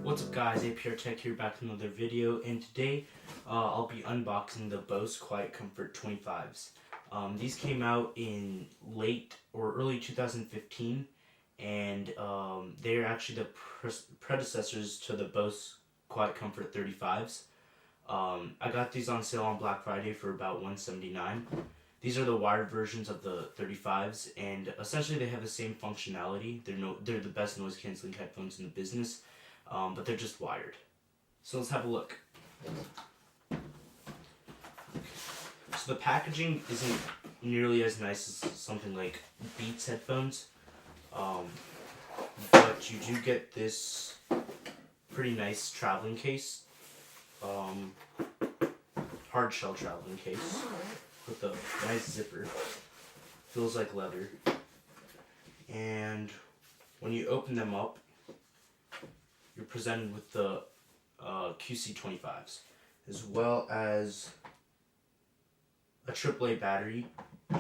What's up guys, APR Tech here, back with another video, and today I'll be unboxing the Bose Quietcomfort 25s. These came out in late or early 2015, and they're actually the predecessors to the Bose Quietcomfort 35s. I got these on sale on Black Friday for about $179. These are the wired versions of the 35s, and essentially they have the same functionality. They're the best noise canceling headphones in the business. But they're just wired. So let's have a look. So the packaging isn't nearly as nice as something like Beats headphones, but you do get this pretty nice traveling case, hard shell traveling case with a nice zipper. Feels like leather. And when you open them up, you're presented with the QC 25s, as well as a AAA battery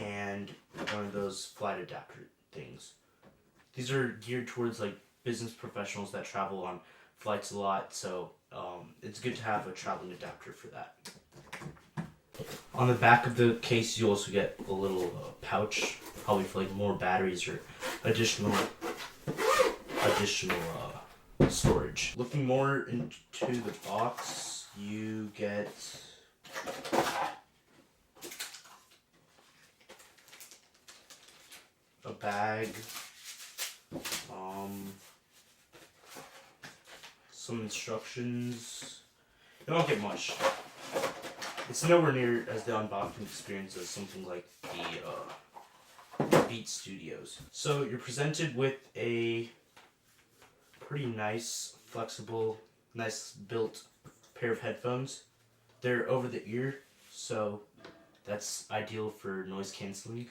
and one of those flight adapter things. These are geared towards like business professionals that travel on flights a lot, so it's good to have a traveling adapter for that. On the back of the case, you also get a little pouch, probably for like more batteries or additional storage. Looking more into the box, you get a bag, some instructions. You don't get much. It's nowhere near as the unboxing experience as something like the Beat Studios. So you're presented with a pretty nice, flexible, nice built pair of headphones. They're over the ear, so that's ideal for noise canceling.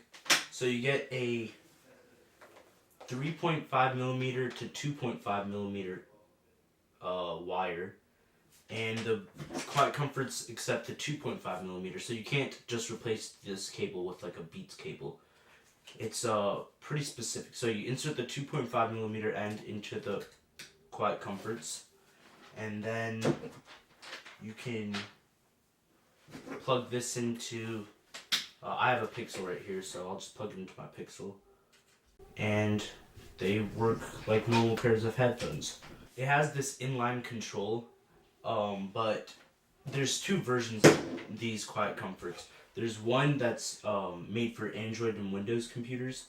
So you get a 3.5mm to 2.5mm wire, and the Quietcomforts accept the 2.5mm, so you can't just replace this cable with like a Beats cable. It's pretty specific. So you insert the 2.5mm end into the Quietcomforts, and then you can plug this into, I have a Pixel right here, so I'll just plug it into my Pixel, and they work like normal pairs of headphones. It has this inline control, but there's two versions of these Quietcomforts. There's one that's made for Android and Windows computers,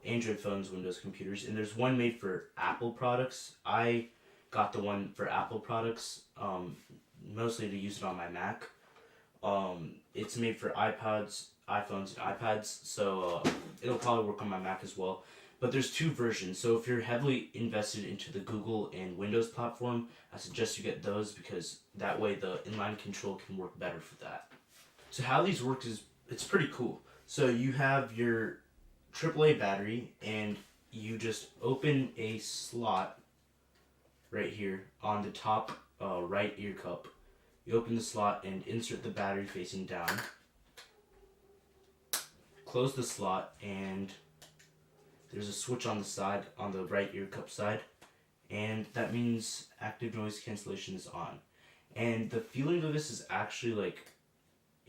Android phones, Windows computers, and there's one made for Apple products. I got the one for Apple products, mostly to use it on my Mac. It's made for iPods, iPhones, and iPads, so it'll probably work on my Mac as well. But there's two versions, so if you're heavily invested into the Google and Windows platform, I suggest you get those, because that way the inline control can work better for that. So how these work is, it's pretty cool. So you have your AAA battery, and you just open a slot right here on the top right ear cup. You open the slot and insert the battery facing down. Close the slot, and there's a switch on the side, on the right ear cup side, and that means active noise cancellation is on. And the feeling of this is actually like,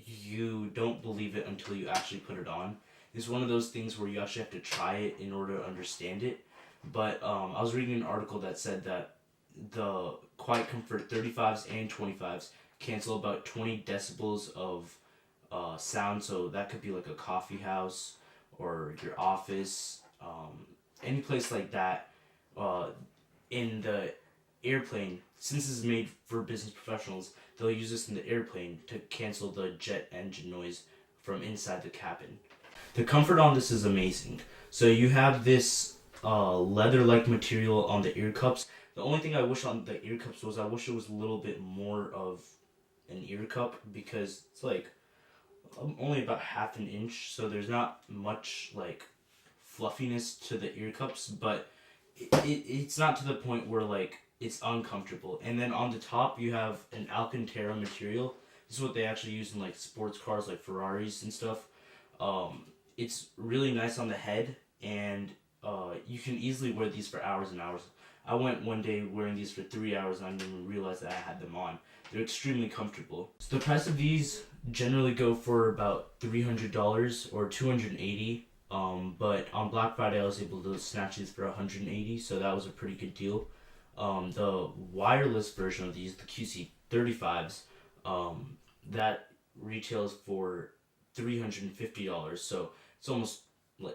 you don't believe it until you actually put it on. It's one of those things where you actually have to try it in order to understand it. But I was reading an article that said that the Quietcomfort 35s and 25s cancel about 20 decibels of sound, so that could be like a coffee house or your office, any place like that. In the airplane, since this is made for business professionals, they'll use this in the airplane to cancel the jet engine noise from inside the cabin. The comfort on this is amazing. So you have this leather-like material on the ear cups. The only thing I wish on the ear cups was, I wish it was a little bit more of an ear cup, because it's like only about ½ an inch, so there's not much like fluffiness to the ear cups, but it's not to the point where like it's uncomfortable. And then on the top you have an Alcantara material. This is what they actually use in like sports cars like Ferraris and stuff. It's really nice on the head, and you can easily wear these for hours and hours. I went one day wearing these for 3 hours and I didn't even realize that I had them on. They're extremely comfortable. So the price of these generally go for about $300 or $280. But on Black Friday I was able to snatch these for $180, so that was a pretty good deal. The wireless version of these, the QC 35s, that retails for $350. So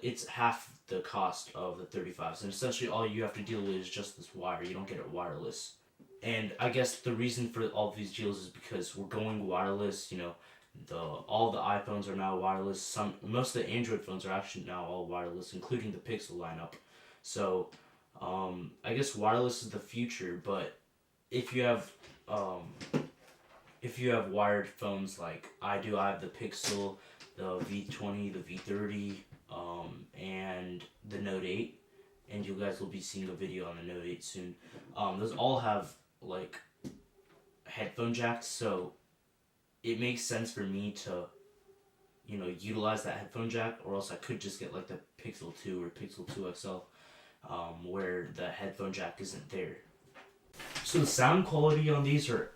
it's half the cost of the 35s, and essentially all you have to deal with is just this wire. You don't get it wireless. And I guess the reason for all of these deals is because we're going wireless. All the iPhones are now wireless. Most of the Android phones are actually now all wireless, including the Pixel lineup. So I guess wireless is the future. But if you have wired phones like I do, I have the Pixel, the V20, the V30, and the Note 8, and you guys will be seeing a video on the Note 8 soon. Those all have like headphone jacks, so it makes sense for me to utilize that headphone jack, or else I could just get like the Pixel 2 or Pixel 2 XL, where the headphone jack isn't there. So the sound quality on these are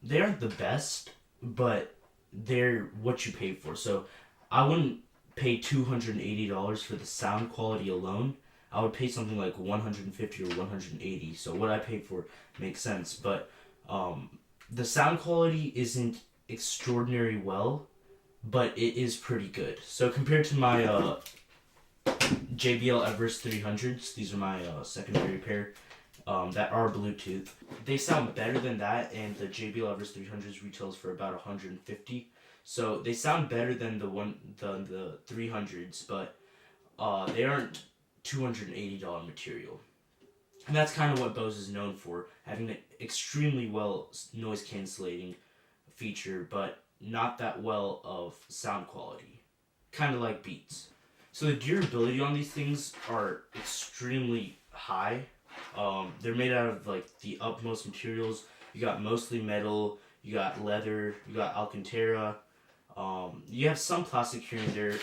they aren't the best, but they're what you pay for. So I wouldn't pay $280 for the sound quality alone. I would pay something like $150 or $180. So what I paid for makes sense, but the sound quality isn't extraordinary well, but it is pretty good. So compared to my JBL Everest 300s, these are my secondary pair that are Bluetooth. They sound better than that, and the JBL Everest 300s retails for about $150. So they sound better than the 300s, but they aren't $280 material. And that's kind of what Bose is known for, having an extremely well noise cancellating feature, but not that well of sound quality. Kind of like Beats. So the durability on these things are extremely high. They're made out of like the utmost materials. You got mostly metal, you got leather, you got Alcantara. You have some plastic here and there.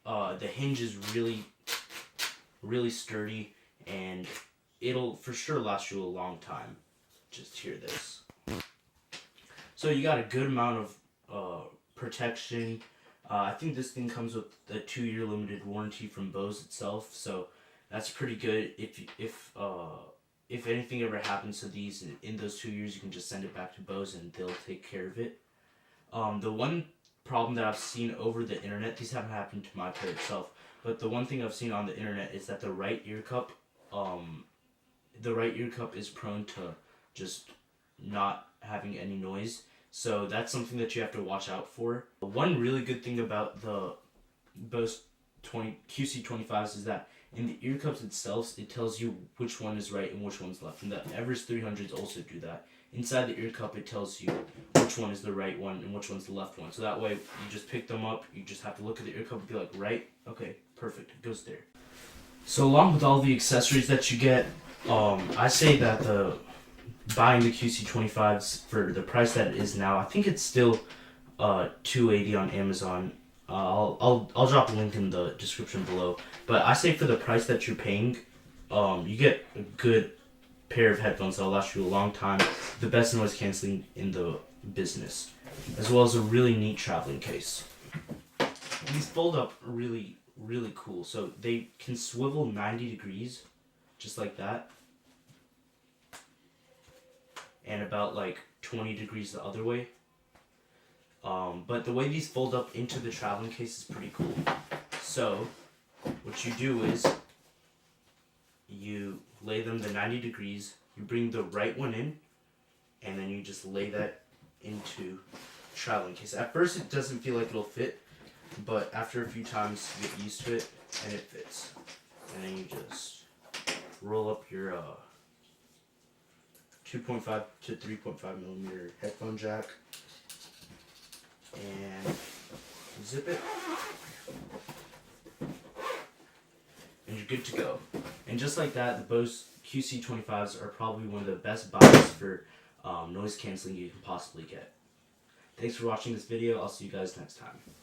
The hinge is really, really sturdy, and it'll for sure last you a long time. Just hear this. So you got a good amount of protection. I think this thing comes with a 2-year limited warranty from Bose itself, so that's pretty good. If anything ever happens to these in those 2 years, you can just send it back to Bose and they'll take care of it. The one problem that I've seen over the internet, these haven't happened to my pair itself, but the one thing I've seen on the internet is that the right ear cup is prone to just not having any noise. So that's something that you have to watch out for. One really good thing about the Bose QC 25s is that in the ear cups itself, it tells you which one is right and which one's left. And the Everest 300s also do that. Inside the ear cup, it tells you which one is the right one and which one's the left one. So that way, you just pick them up, you just have to look at the ear cup and be like, right? Okay, perfect, it goes there. So along with all the accessories that you get, I say that buying the QC 25s for the price that it is now, I think it's still $280 on Amazon. I'll drop a link in the description below. But I say for the price that you're paying, you get a good pair of headphones that'll last you a long time, the best noise canceling in the business, as well as a really neat traveling case. These fold up really, really cool. So they can swivel 90 degrees, just like that, and about like 20 degrees the other way. But the way these fold up into the traveling case is pretty cool. So what you do is you lay them the 90 degrees, you bring the right one in, and then you just lay that into traveling case. At first it doesn't feel like it'll fit, but after a few times you get used to it and it fits. And then you just roll up your 2.5 to 3.5 millimeter headphone jack and zip it, and you're good to go. And just like that, the Bose QC 25s are probably one of the best buys for noise canceling you can possibly get. Thanks for watching this video. I'll see you guys next time.